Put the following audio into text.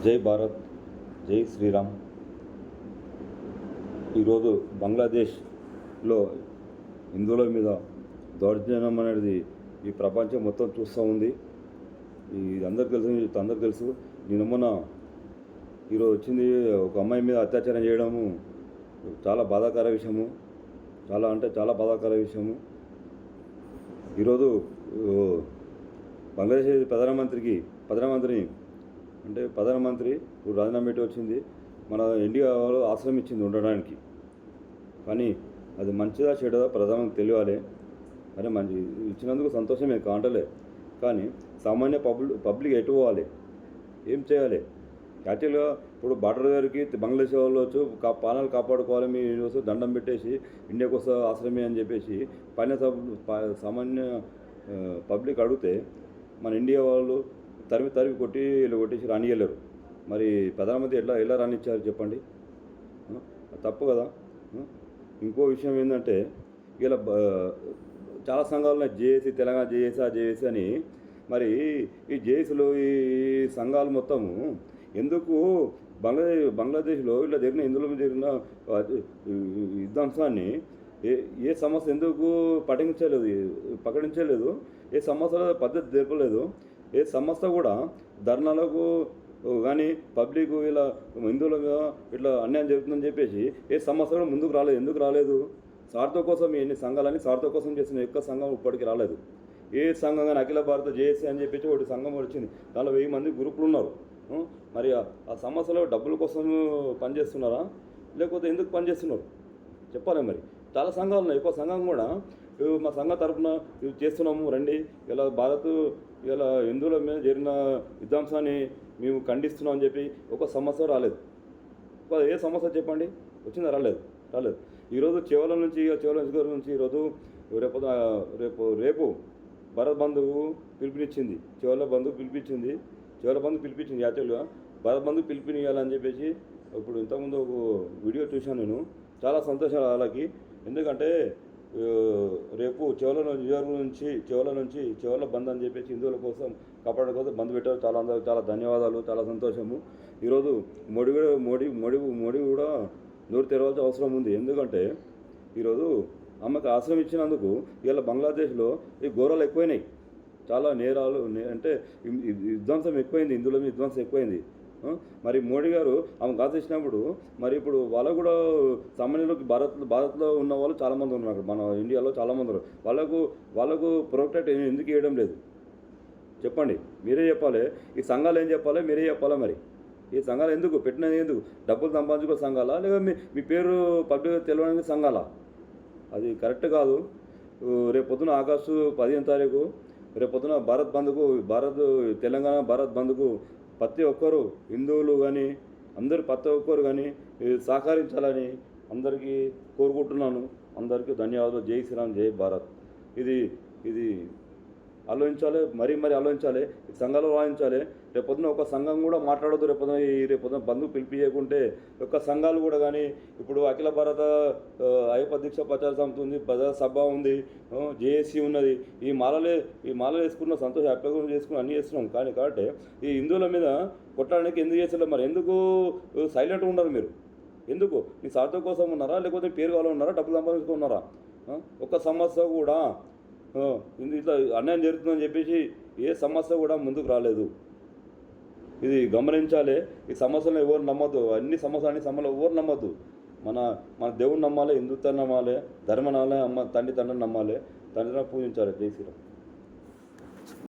జై భారత్, జై శ్రీరామ్. ఈరోజు బంగ్లాదేశ్లో హిందువుల మీద దౌర్జన్యం అనేది ఈ ప్రపంచం మొత్తం చూస్తూ ఉంది. ఇది అందరికి తెలుసు. నేను మొన్న ఈరోజు వచ్చింది ఒక అమ్మాయి మీద అత్యాచారం చేయడము చాలా బాధాకర విషయము. చాలా బాధాకర విషయము. ఈరోజు బంగ్లాదేశ్ ప్రధానమంత్రి రాజీనామా పెట్టి వచ్చింది. మన ఇండియా వాళ్ళు ఆశ్రయం ఇచ్చింది ఉండడానికి. కానీ అది మంచిదా చెడుదా ప్రధానమంత్రి తెలియాలి. కానీ మంచి ఇచ్చినందుకు సంతోషమే కాంటలే. కానీ సామాన్య పబ్లిక్ ఎటు పోవాలి, ఏం చేయాలి? యాక్చువల్గా ఇప్పుడు బార్డర్ దగ్గరికి బంగ్లాదేశ్ వాళ్ళు వచ్చి పాలనలు కాపాడుకోవాలి, మీ వస్తే దండం పెట్టేసి ఇండియాకు వస్తే ఆశ్రమే అని చెప్పేసి సామాన్య పబ్లిక్ అడిగితే మన ఇండియా వాళ్ళు తరిమి కొట్టేసి రానియలేరు. మరి ప్రధానమంత్రి ఎలా రానిచ్చారు చెప్పండి? తప్పు కదా. ఇంకో విషయం ఏంటంటే ఇలా చాలా సంఘాలు ఉన్నాయి, జేఏసీ, తెలంగాణ జేఏసీ, ఆ జేఏసీ అని. మరి ఈ జేఏసీలో ఈ సంఘాలు మొత్తము ఎందుకు బంగ్లాదేశ్లో ఇలా హిందువుల మీద జరిగిన యుద్ధాంశాన్ని ఏ సమస్య ఎందుకు ప్రకటించలేదు? ఏ సమస్యలో పద్ధతి జరపలేదు? ఏ సంస్థ కూడా ధర్నాలకు కానీ పబ్లిక్ ఇలా హిందువుల మీద ఇట్లా అన్యాయం జరుగుతుందని చెప్పేసి ఏ సంస్థ కూడా ముందుకు రాలేదు. ఎందుకు రాలేదు? స్వార్థం కోసం ఎన్ని సంఘాలని స్వార్థం కోసం చేసిన ఒక్క సంఘం ఇప్పటికీ రాలేదు. ఏ సంఘం కానీ అఖిల భారత జేఏసీ అని చెప్పేసి ఒకటి సంఘం వచ్చింది. దానిలో 1000 మంది గ్రూపులు ఉన్నారు. మరి ఆ సమస్యలో డబ్బుల కోసం పనిచేస్తున్నారా, లేకపోతే ఎందుకు పనిచేస్తున్నారు చెప్పాలి. మరి చాలా సంఘాలు ఉన్నాయి. ఎక్కువ సంఘం కూడా మా సంఘం తరఫున చేస్తున్నాము రండి, ఇలా హిందువుల మీద జరిగిన విధ్వంసాన్ని మేము ఖండిస్తున్నాం అని చెప్పి ఒక సమస్య రాలేదు. ఏ సమస్య చెప్పండి వచ్చిందా? రాలేదు. ఈరోజు చివరి నుంచి ఈరోజు రేపు భారత్ బంధువు పిలుపునిచ్చింది. చివరి బంధువు పిలిపించింది. యాక్చువల్గా భారత్ బంధువు పిలుపునియాలని చెప్పేసి ఇప్పుడు ఇంతకుముందు ఒక వీడియో చూశాను నేను. చాలా సంతోషం వాళ్ళకి. ఎందుకంటే రేపు చివరి బంద్ అని చెప్పేసి హిందువుల కోసం కాపాడడం కోసం బంద్ పెట్టారు. చాలా ధన్యవాదాలు, చాలా సంతోషము. ఈరోజు మోడీ కూడా నోరు తెరవాల్సిన అవసరం ఉంది. ఎందుకంటే ఈరోజు ఆమెకు ఆశ్రయం ఇచ్చినందుకు ఇలా బంగ్లాదేశ్లో ఈ ఘోరాలు ఎక్కువైనాయి. చాలా నేరాలు అంటే విధ్వంసం ఎక్కువైంది, హిందువుల మీద విధ్వంసం ఎక్కువైంది. మరి మోడీ గారు ఆమెకు ఆశించినప్పుడు మరి ఇప్పుడు వాళ్ళకు కూడా సామాన్యులకు భారత్లో ఉన్న వాళ్ళు చాలామంది ఉన్నారు. మన ఇండియాలో చాలామంది ఉన్నారు. వాళ్ళకు ప్రొటెక్ట్ ఎందుకు ఇవ్వడం లేదు చెప్పండి? మీరే చెప్పాలి. ఈ సంఘాలు ఏం చెప్పాలి? మీరే చెప్పాలా? మరి ఈ సంఘాలు ఎందుకు పెట్టినది? ఎందుకు డబ్బులు సంపాదించుకో సంఘాలా, లేదా మీ పేరు పబ్లిక్ తెలియడానికి సంఘాలా? అది కరెక్ట్ కాదు. రేపు పొద్దున ఆగస్టు 15 తారీఖు రేపు పొద్దున తెలంగాణ భారత్ బంద్కు ప్రతి ఒక్కరు హిందువులు కానీ ప్రతి ఒక్కరు కానీ సహకరించాలని అందరికీ కోరుకుంటున్నాను. అందరికీ ధన్యవాదాలు. జై శ్రీరామ్, జై భారత్. ఇది ఆలోచించాలి, మరీ ఆలోచించాలి. ఈ సంఘాలు ఆలోచించాలి. రేపొద్దున ఒక సంఘం కూడా మాట్లాడొద్దు. రేపొద్దున బంధువు పిలిపియకుంటే ఒక్క సంఘాలు కూడా కానీ ఇప్పుడు అఖిల భారత అయ్యప్ప దీక్ష ప్రచార సమితి ఉంది, ప్రజా సభ ఉంది, జేఏసీ ఉన్నది. ఈ మాలలు వేసుకున్న సంతోషం హ్యాపీగా చేసుకుని అన్నీ చేస్తున్నాం. కాబట్టి ఈ హిందువుల మీద కొట్టడానికి ఎందుకు చేస్తలేదు? మరి ఎందుకు సైలెంట్గా ఉన్నారు మీరు? ఎందుకు? మీ స్వార్థం కోసం ఉన్నారా, లేకపోతే పేరు కావాలి ఉన్నారా, డబ్బులు సంపాదించుకున్నారా? ఒక్క సమస్య కూడా ఇట్లా అన్యాయం జరుగుతుందని చెప్పేసి ఏ సమస్య కూడా ముందుకు రాలేదు. ఇది గమనించాలి. ఈ సమస్యలను ఎవరు నమ్మద్దు. అన్ని సమస్యలు ఎవరు నమ్మద్దు. మన దేవుడిని నమ్మాలి, హిందుత్వాన్ని నమ్మాలి, ధర్మం నమ్మాలి, తండ్రి తండ్రిని నమ్మాలి, తండ్రిని పూజించాలి. జై శ్రీరామ్.